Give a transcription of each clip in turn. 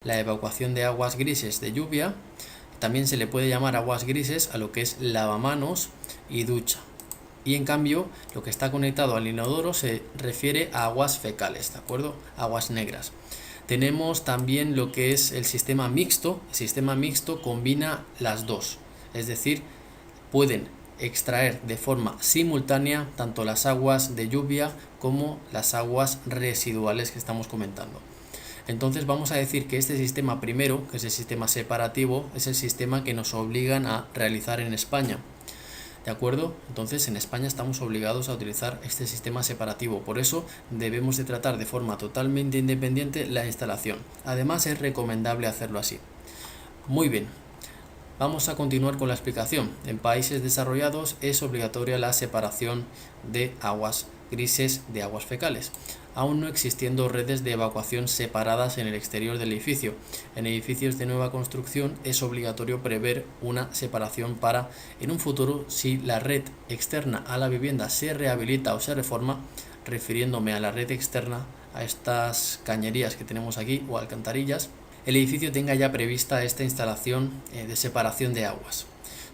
la evacuación de aguas grises de lluvia. También se le puede llamar aguas grises a lo que es lavamanos y ducha. Y en cambio, lo que está conectado al inodoro se refiere a aguas fecales, ¿de acuerdo? Aguas negras. Tenemos también lo que es el sistema mixto. El sistema mixto combina las dos, es decir, pueden extraer de forma simultánea tanto las aguas de lluvia como las aguas residuales que estamos comentando. Entonces vamos a decir que este sistema primero, que es el sistema separativo, es el sistema que nos obligan a realizar en España. ¿De acuerdo? Entonces en España estamos obligados a utilizar este sistema separativo, por eso debemos de tratar de forma totalmente independiente la instalación. Además es recomendable hacerlo así. Muy bien, vamos a continuar con la explicación. En países desarrollados es obligatoria la separación de aguas grises de aguas fecales, aún no existiendo redes de evacuación separadas en el exterior del edificio. En edificios de nueva construcción es obligatorio prever una separación para, en un futuro, si la red externa a la vivienda se rehabilita o se reforma, refiriéndome a la red externa, a estas cañerías que tenemos aquí o alcantarillas, el edificio tenga ya prevista esta instalación de separación de aguas.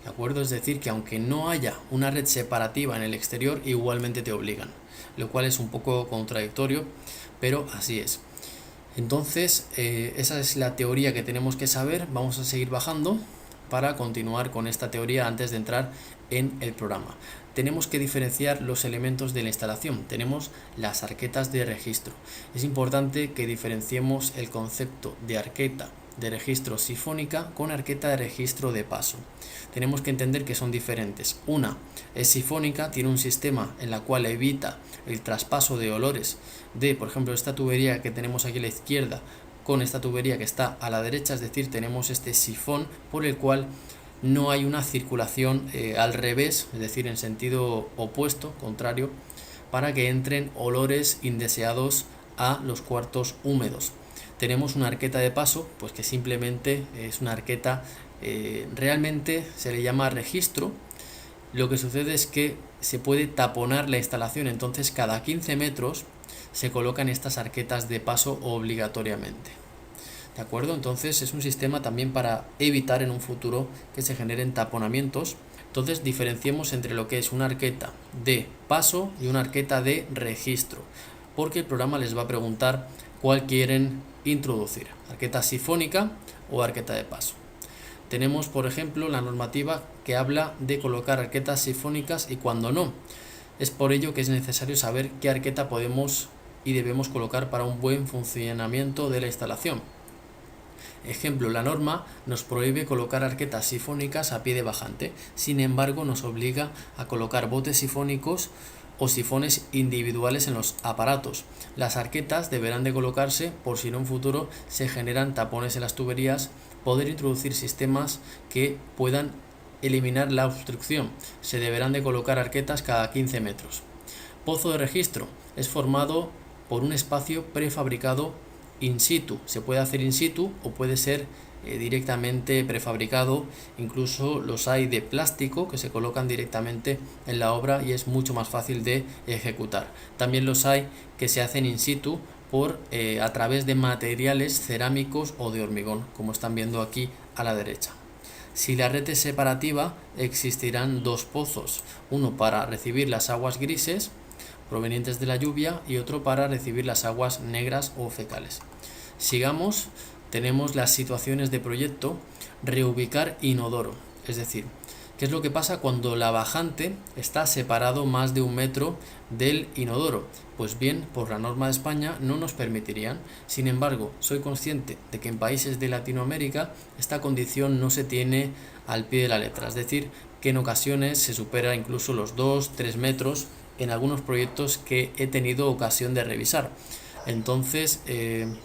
¿De acuerdo? Es decir, que aunque no haya una red separativa en el exterior, igualmente te obligan, lo cual es un poco contradictorio, pero así es. Entonces, esa es la teoría que tenemos que saber. Vamos a seguir bajando para continuar con esta teoría antes de entrar en el programa. Tenemos que diferenciar los elementos de la instalación. Tenemos las arquetas de registro. Es importante que diferenciemos el concepto de arqueta de registro sifónica con arqueta de registro de paso. Tenemos que entender que son diferentes. Una es sifónica, tiene un sistema en la cual evita el traspaso de olores de, por ejemplo, esta tubería que tenemos aquí a la izquierda con esta tubería que está a la derecha, es decir, tenemos este sifón por el cual no hay una circulación al revés, es decir, en sentido opuesto, contrario, para que entren olores indeseados a los cuartos húmedos. Tenemos una arqueta de paso, pues que simplemente es una arqueta, realmente se le llama registro. Lo que sucede es que se puede taponar la instalación, entonces cada 15 metros se colocan estas arquetas de paso obligatoriamente. ¿De acuerdo? Entonces es un sistema también para evitar en un futuro que se generen taponamientos. Entonces diferenciemos entre lo que es una arqueta de paso y una arqueta de registro, porque el programa les va a preguntar cuál quieren introducir, arqueta sifónica o arqueta de paso. Tenemos, por ejemplo, la normativa que habla de colocar arquetas sifónicas y cuando no. Es por ello que es necesario saber qué arqueta podemos y debemos colocar para un buen funcionamiento de la instalación. Ejemplo, la norma nos prohíbe colocar arquetas sifónicas a pie de bajante, sin embargo nos obliga a colocar botes sifónicos o sifones individuales en los aparatos. Las arquetas deberán de colocarse por si en un futuro se generan tapones en las tuberías, poder introducir sistemas que puedan eliminar la obstrucción. Se deberán de colocar arquetas cada 15 metros. Pozo de registro es formado por un espacio prefabricado in situ. Se puede hacer in situ o puede ser directamente prefabricado, incluso los hay de plástico que se colocan directamente en la obra y es mucho más fácil de ejecutar. También los hay que se hacen in situ a través de materiales cerámicos o de hormigón, como están viendo aquí a la derecha. Si la red es separativa, existirán dos pozos, uno para recibir las aguas grises provenientes de la lluvia y otro para recibir las aguas negras o fecales. Sigamos. Tenemos las situaciones de proyecto, reubicar inodoro, es decir, ¿qué es lo que pasa cuando la bajante está separado más de 1 metro del inodoro? Pues bien, por la norma de España no nos permitirían. Sin embargo, soy consciente de que en países de Latinoamérica esta condición no se tiene al pie de la letra, es decir, que en ocasiones se supera incluso los 2-3 metros en algunos proyectos que he tenido ocasión de revisar. Entonces,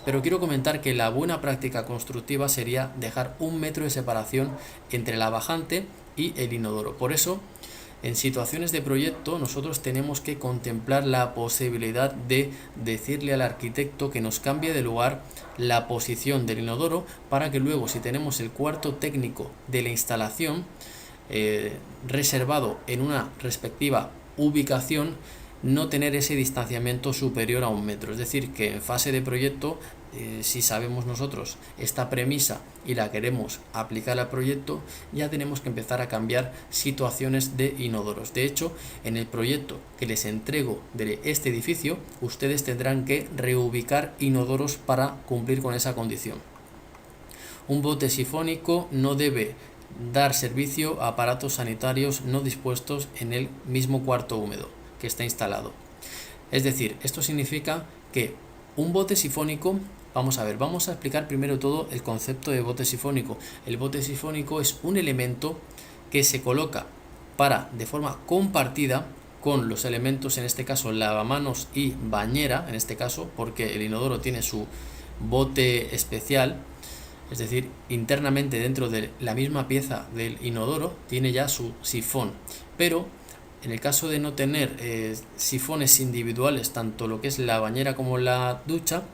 pero quiero comentar que la buena práctica constructiva sería dejar 1 metro de separación entre la bajante y el inodoro. Por eso, en situaciones de proyecto, nosotros tenemos que contemplar la posibilidad de decirle al arquitecto que nos cambie de lugar la posición del inodoro para que luego, si tenemos el cuarto técnico de la instalación reservado en una respectiva ubicación, no tener ese distanciamiento superior a 1 metro. Es decir, que en fase de proyecto si sabemos nosotros esta premisa y la queremos aplicar al proyecto, ya tenemos que empezar a cambiar situaciones de inodoros. De hecho, en el proyecto que les entrego de este edificio, ustedes tendrán que reubicar inodoros para cumplir con esa condición. Un bote sifónico no debe dar servicio a aparatos sanitarios no dispuestos en el mismo cuarto húmedo que está instalado. Es decir, esto significa que un bote sifónico, vamos a explicar primero todo el concepto de bote sifónico. El bote sifónico es un elemento que se coloca de forma compartida con los elementos, en este caso lavamanos y bañera, en este caso, porque el inodoro tiene su bote especial. Es decir, internamente dentro de la misma pieza del inodoro tiene ya su sifón. Pero en el caso de no tener sifones individuales, tanto lo que es la bañera como la ducha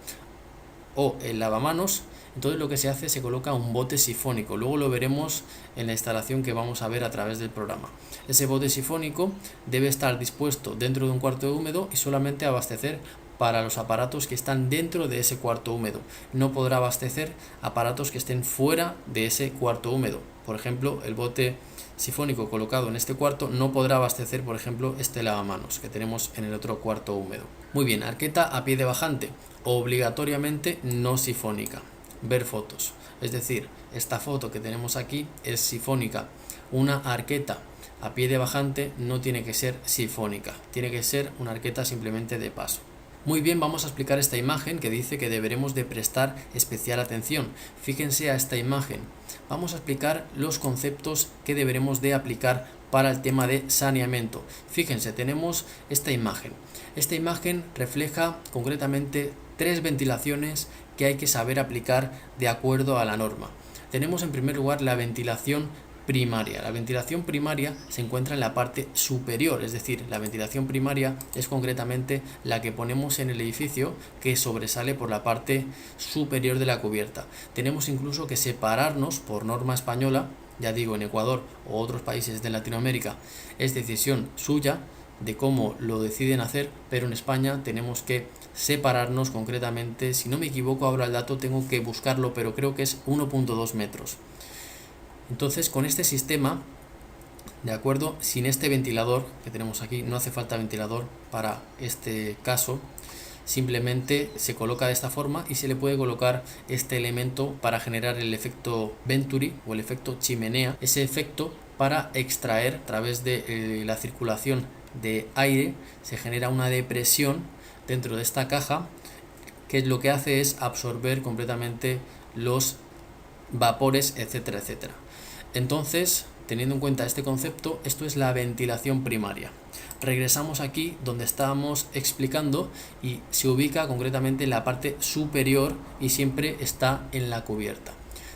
o el lavamanos, entonces lo que se hace, se coloca un bote sifónico. Luego lo veremos en la instalación que vamos a ver a través del programa. Ese bote sifónico debe estar dispuesto dentro de un cuarto húmedo y solamente abastecer para los aparatos que están dentro de ese cuarto húmedo. No podrá abastecer aparatos que estén fuera de ese cuarto húmedo. Por ejemplo, el bote sifónico colocado en este cuarto no podrá abastecer, por ejemplo, este lavamanos que tenemos en el otro cuarto húmedo. Muy bien, arqueta a pie de bajante, obligatoriamente no sifónica. Ver fotos. Es decir, esta foto que tenemos aquí es sifónica. Una arqueta a pie de bajante no tiene que ser sifónica, tiene que ser una arqueta simplemente de paso. Muy bien, vamos a explicar esta imagen que dice que deberemos de prestar especial atención. Fíjense a esta imagen. Vamos a explicar los conceptos que deberemos de aplicar para el tema de saneamiento. Fíjense, tenemos esta imagen. Esta imagen refleja concretamente 3 ventilaciones que hay que saber aplicar de acuerdo a la norma. Tenemos en primer lugar la ventilación primaria. La ventilación primaria se encuentra en la parte superior, es decir, la ventilación primaria es concretamente la que ponemos en el edificio, que sobresale por la parte superior de la cubierta. Tenemos incluso que separarnos por norma española, ya digo, en Ecuador o otros países de Latinoamérica es decisión suya de cómo lo deciden hacer, pero en España tenemos que separarnos concretamente, si no me equivoco ahora el dato tengo que buscarlo, pero creo que es 1.2 metros. Entonces, con este sistema, de acuerdo, sin este ventilador que tenemos aquí, no hace falta ventilador para este caso, simplemente se coloca de esta forma y se le puede colocar este elemento para generar el efecto Venturi o el efecto chimenea, ese efecto para extraer a través de la circulación de aire, se genera una depresión dentro de esta caja que lo que hace es absorber completamente los vapores, etcétera, etcétera. Entonces, teniendo en cuenta este concepto, esto es la ventilación primaria. Regresamos aquí donde estábamos explicando y se ubica concretamente en la parte superior y siempre está en la cubierta.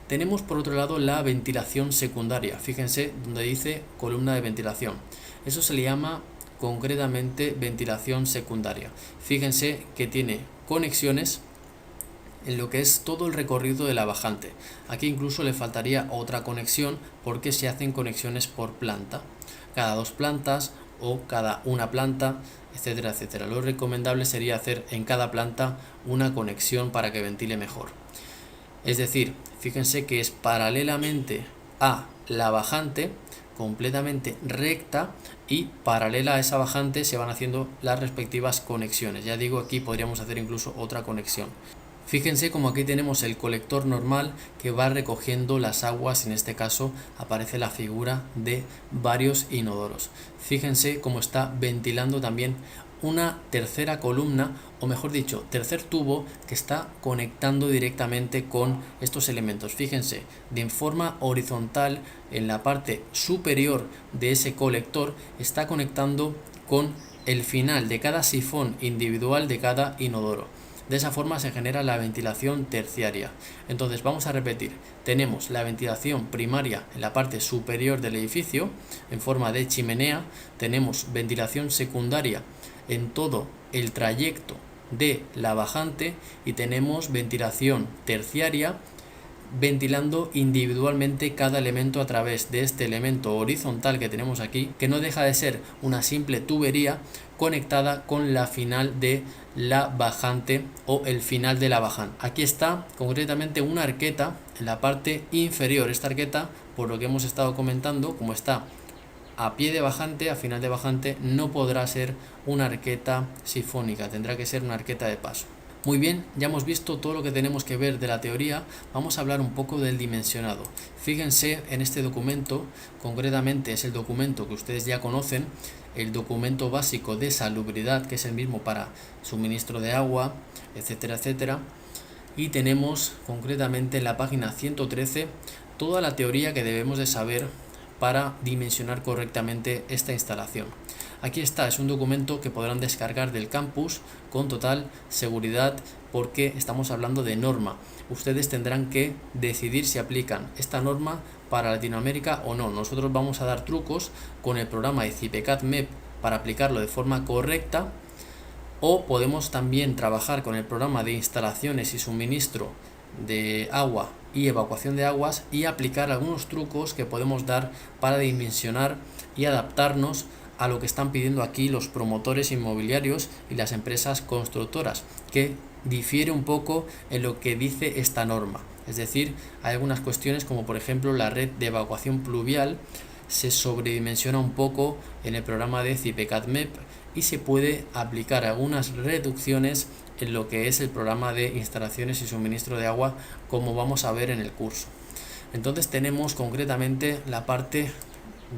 Tenemos por otro lado la ventilación secundaria. Fíjense donde dice columna de ventilación. Eso se le llama concretamente ventilación secundaria. Fíjense que tiene conexiones en lo que es todo el recorrido de la bajante. Aquí incluso le faltaría otra conexión porque se hacen conexiones por planta, cada 2 plantas o cada una planta, etcétera, etcétera. Lo recomendable sería hacer en cada planta una conexión para que ventile mejor. Es decir, fíjense que es paralelamente a la bajante, completamente recta, y paralela a esa bajante se van haciendo las respectivas conexiones. Ya digo, aquí podríamos hacer incluso otra conexión. Fíjense como aquí tenemos el colector normal que va recogiendo las aguas, en este caso aparece la figura de varios inodoros. Fíjense cómo está ventilando también una tercera columna, o mejor dicho, tercer tubo que está conectando directamente con estos elementos. Fíjense, de forma horizontal en la parte superior de ese colector está conectando con el final de cada sifón individual de cada inodoro. De esa forma se genera la ventilación terciaria. Entonces vamos a repetir, tenemos la ventilación primaria en la parte superior del edificio en forma de chimenea, tenemos ventilación secundaria en todo el trayecto de la bajante y tenemos ventilación terciaria ventilando individualmente cada elemento a través de este elemento horizontal que tenemos aquí, que no deja de ser una simple tubería conectada con la final de la bajante o el final de la bajante. Aquí está concretamente una arqueta en la parte inferior. Esta arqueta, por lo que hemos estado comentando, como está a pie de bajante, a final de bajante, no podrá ser una arqueta sifónica, tendrá que ser una arqueta de paso. Muy bien, ya hemos visto todo lo que tenemos que ver de la teoría, vamos a hablar un poco del dimensionado. Fíjense en este documento, concretamente es el documento que ustedes ya conocen, el documento básico de salubridad, que es el mismo para suministro de agua, etcétera, etcétera. Y tenemos concretamente en la página 113 toda la teoría que debemos de saber para dimensionar correctamente esta instalación. Aquí está, es un documento que podrán descargar del campus con total seguridad porque estamos hablando de norma. Ustedes tendrán que decidir si aplican esta norma para Latinoamérica o no. Nosotros vamos a dar trucos con el programa de CIPECAT MEP para aplicarlo de forma correcta, o podemos también trabajar con el programa de instalaciones y suministro de agua y evacuación de aguas y aplicar algunos trucos que podemos dar para dimensionar y adaptarnos a lo que están pidiendo aquí los promotores inmobiliarios y las empresas constructoras, que difiere un poco en lo que dice esta norma. Es decir, hay algunas cuestiones como por ejemplo la red de evacuación pluvial se sobredimensiona un poco en el programa de CIPECAT MEP y se puede aplicar algunas reducciones en lo que es el programa de instalaciones y suministro de agua, como vamos a ver en el curso. Entonces tenemos concretamente la parte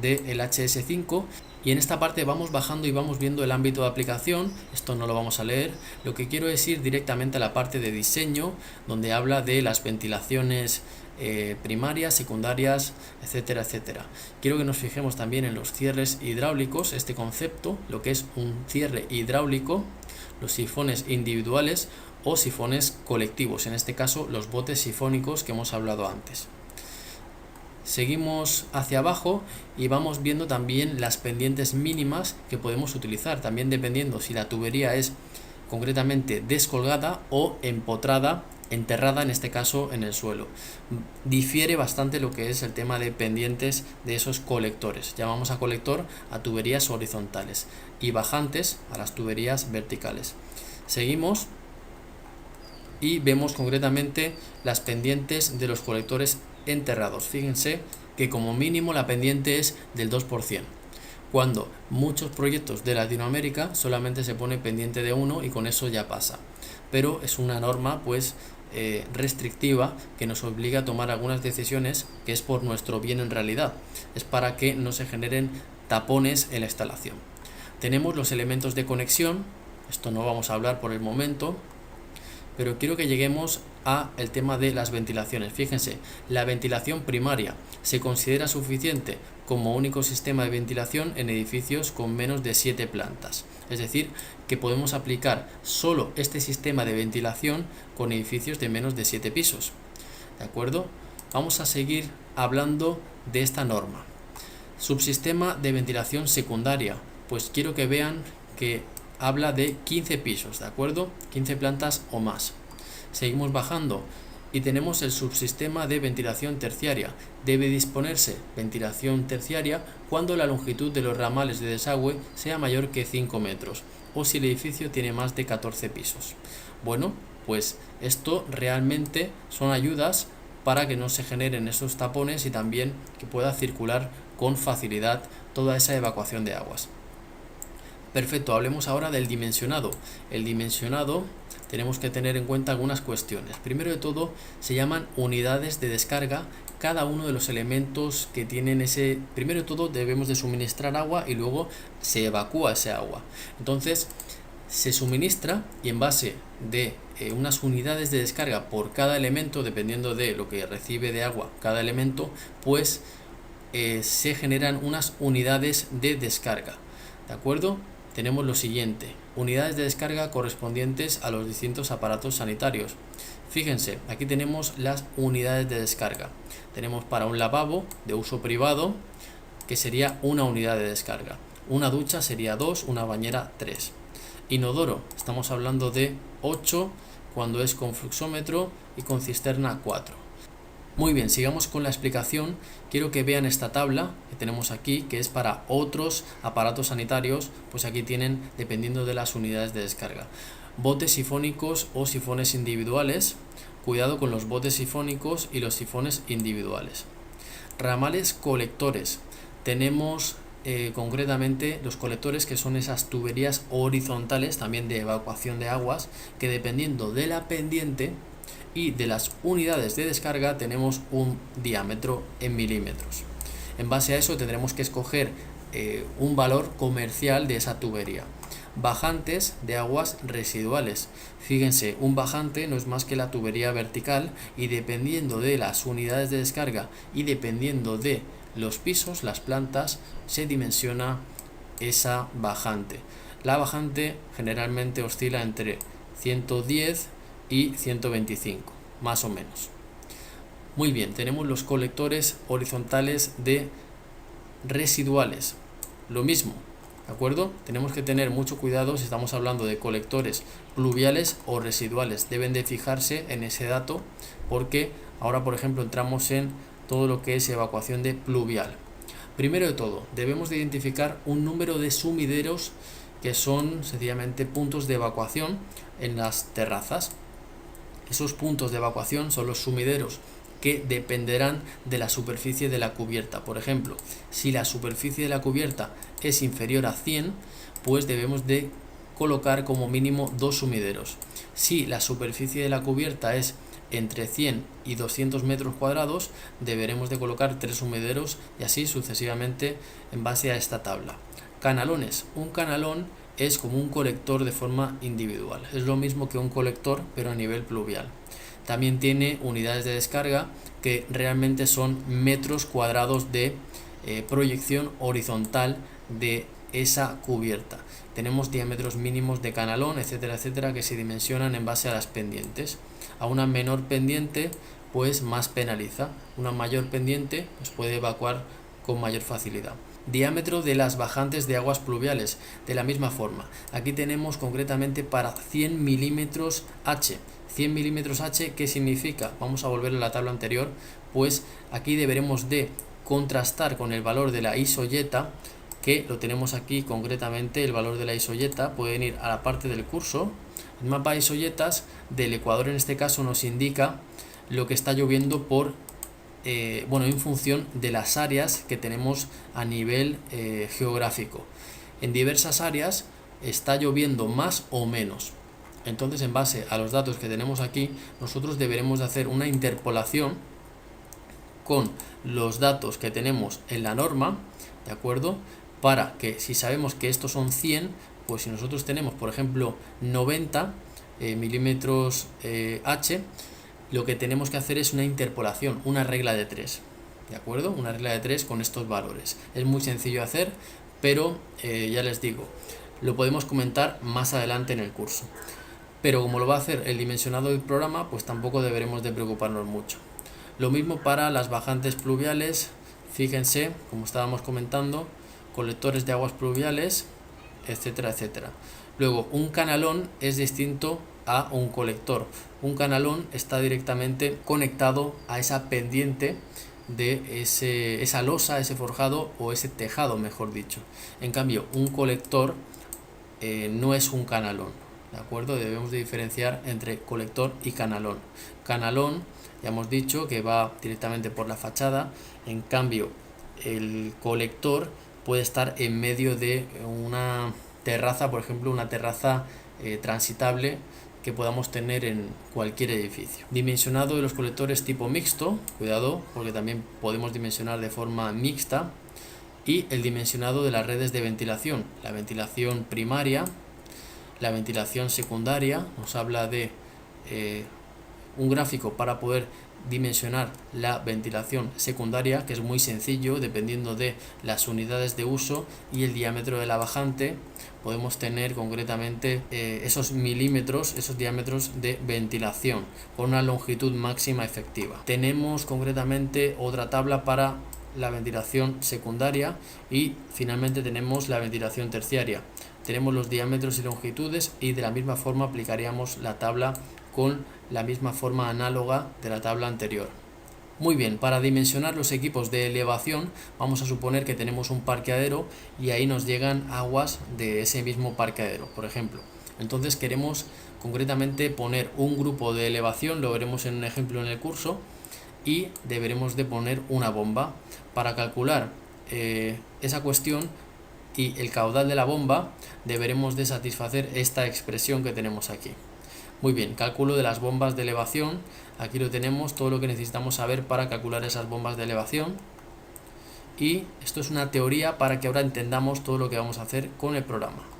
del HS5 y en esta parte vamos bajando y vamos viendo el ámbito de aplicación. Esto no lo vamos a leer, lo que quiero es ir directamente a la parte de diseño, donde habla de las ventilaciones primarias, secundarias, etcétera, etcétera. Quiero que nos fijemos también en los cierres hidráulicos, este concepto, lo que es un cierre hidráulico, los sifones individuales o sifones colectivos, en este caso los botes sifónicos que hemos hablado antes. Seguimos hacia abajo y vamos viendo también las pendientes mínimas que podemos utilizar, también dependiendo si la tubería es concretamente descolgada o empotrada, enterrada en este caso en el suelo. Difiere bastante lo que es el tema de pendientes de esos colectores. Llamamos a colector a tuberías horizontales y bajantes a las tuberías verticales. Seguimos y vemos concretamente las pendientes de los colectores enterrados. Fíjense que como mínimo la pendiente es del 2%, cuando muchos proyectos de Latinoamérica solamente se pone pendiente de 1 y con eso ya pasa, pero es una norma pues restrictiva que nos obliga a tomar algunas decisiones que es por nuestro bien en realidad, es para que no se generen tapones en la instalación. Tenemos los elementos de conexión, esto no vamos a hablar por el momento, pero quiero que lleguemos a el tema de las ventilaciones. Fíjense, la ventilación primaria se considera suficiente como único sistema de ventilación en edificios con menos de 7 plantas. Es decir, que podemos aplicar solo este sistema de ventilación con edificios de menos de 7 pisos. ¿De acuerdo? Vamos a seguir hablando de esta norma. Subsistema de ventilación secundaria. Pues quiero que vean que habla de 15 pisos, ¿de acuerdo? 15 plantas o más. Seguimos bajando y tenemos el subsistema de ventilación terciaria. Debe disponerse ventilación terciaria cuando la longitud de los ramales de desagüe sea mayor que 5 metros o si el edificio tiene más de 14 pisos. Bueno, pues esto realmente son ayudas para que no se generen esos tapones y también que pueda circular con facilidad toda esa evacuación de aguas. Perfecto, hablemos ahora del dimensionado. El dimensionado tenemos que tener en cuenta algunas cuestiones. Primero de todo, se llaman unidades de descarga cada uno de los elementos que tienen ese. Primero de todo, debemos de suministrar agua y luego se evacúa ese agua. Entonces, se suministra y en base de unas unidades de descarga por cada elemento, dependiendo de lo que recibe de agua cada elemento, pues se generan unas unidades de descarga. ¿De acuerdo? Tenemos lo siguiente: unidades de descarga correspondientes a los distintos aparatos sanitarios. Fíjense, aquí tenemos las unidades de descarga. Tenemos para un lavabo de uso privado, que sería una unidad de descarga. Una ducha sería 2, una bañera 3. Inodoro, estamos hablando de 8 cuando es con fluxómetro y con cisterna 4. Muy bien, sigamos con la explicación. Quiero que vean esta tabla que tenemos aquí, que es para otros aparatos sanitarios, pues aquí tienen, dependiendo de las unidades de descarga, botes sifónicos o sifones individuales. Cuidado con los botes sifónicos y los sifones individuales. Ramales colectores. Tenemos concretamente los colectores, que son esas tuberías horizontales también de evacuación de aguas, que dependiendo de la pendiente y de las unidades de descarga tenemos un diámetro en milímetros. En base a eso tendremos que escoger un valor comercial de esa tubería. Bajantes de aguas residuales. Fíjense, un bajante no es más que la tubería vertical, y dependiendo de las unidades de descarga y dependiendo de los pisos, las plantas, se dimensiona esa bajante. La bajante generalmente oscila entre 110 y 125, más o menos. Muy bien, tenemos los colectores horizontales de residuales. Lo mismo, ¿de acuerdo? Tenemos que tener mucho cuidado si estamos hablando de colectores pluviales o residuales. Deben de fijarse en ese dato, porque ahora, por ejemplo, entramos en todo lo que es evacuación de pluvial. Primero de todo, debemos de identificar un número de sumideros, que son sencillamente puntos de evacuación en las terrazas. Esos puntos de evacuación son los sumideros, que dependerán de la superficie de la cubierta. Por ejemplo, si la superficie de la cubierta es inferior a 100, pues debemos de colocar como mínimo 2 sumideros. Si la superficie de la cubierta es entre 100 y 200 metros cuadrados, deberemos de colocar 3 sumideros, y así sucesivamente en base a esta tabla. Canalones. Un canalón es como un colector de forma individual. Es lo mismo que un colector, pero a nivel pluvial. También tiene unidades de descarga, que realmente son metros cuadrados de proyección horizontal de esa cubierta. Tenemos diámetros mínimos de canalón, etcétera, etcétera, que se dimensionan en base a las pendientes. A una menor pendiente, pues más penaliza. Una mayor pendiente, pues puede evacuar con mayor facilidad. Diámetro de las bajantes de aguas pluviales. De la misma forma, aquí tenemos concretamente para 100 milímetros H. 100 milímetros H, ¿qué significa? Vamos a volver a la tabla anterior. Pues aquí deberemos de contrastar con el valor de la isoyeta, que lo tenemos aquí concretamente. El valor de la isoyeta, pueden ir a la parte del curso. El mapa de isoyetas del Ecuador, en este caso, nos indica lo que está lloviendo por en función de las áreas que tenemos a nivel geográfico. En diversas áreas está lloviendo más o menos. Entonces, en base a los datos que tenemos aquí, nosotros deberemos de hacer una interpolación con los datos que tenemos en la norma, ¿de acuerdo? Para que, si sabemos que estos son 100, pues si nosotros tenemos, por ejemplo, 90 milímetros H, lo que tenemos que hacer es una interpolación, una regla de 3, ¿de acuerdo? Una regla de 3 con estos valores. Es muy sencillo hacer, pero ya les digo, lo podemos comentar más adelante en el curso. Pero como lo va a hacer el dimensionado del programa, pues tampoco deberemos de preocuparnos mucho. Lo mismo para las bajantes pluviales. Fíjense, como estábamos comentando, colectores de aguas pluviales, etcétera, etcétera. Luego, un canalón es distinto a un colector. Un canalón está directamente conectado a esa pendiente de esa losa, ese forjado o ese tejado, mejor dicho. En cambio, un colector no es un canalón, ¿de acuerdo? Debemos de diferenciar entre colector y canalón. Canalón, ya hemos dicho que va directamente por la fachada. En cambio, el colector puede estar en medio de una terraza, por ejemplo, una terraza transitable que podamos tener en cualquier edificio. Dimensionado de los colectores tipo mixto, cuidado, porque también podemos dimensionar de forma mixta. Y el dimensionado de las redes de ventilación, la ventilación primaria, la ventilación secundaria. Nos habla de un gráfico para poder dimensionar la ventilación secundaria, que es muy sencillo. Dependiendo de las unidades de uso y el diámetro de la bajante, podemos tener concretamente esos milímetros, esos diámetros de ventilación con una longitud máxima efectiva. Tenemos concretamente otra tabla para la ventilación secundaria y finalmente tenemos la ventilación terciaria. Tenemos los diámetros y longitudes, y de la misma forma aplicaríamos la tabla con la misma forma análoga de la tabla anterior. Muy bien, para dimensionar los equipos de elevación vamos a suponer que tenemos un parqueadero y ahí nos llegan aguas de ese mismo parqueadero, por ejemplo. Entonces queremos concretamente poner un grupo de elevación, lo veremos en un ejemplo en el curso, y deberemos de poner una bomba. Para calcular esa cuestión y el caudal de la bomba deberemos de satisfacer esta expresión que tenemos aquí. Muy bien, cálculo de las bombas de elevación. Aquí lo tenemos, todo lo que necesitamos saber para calcular esas bombas de elevación. Y esto es una teoría para que ahora entendamos todo lo que vamos a hacer con el programa.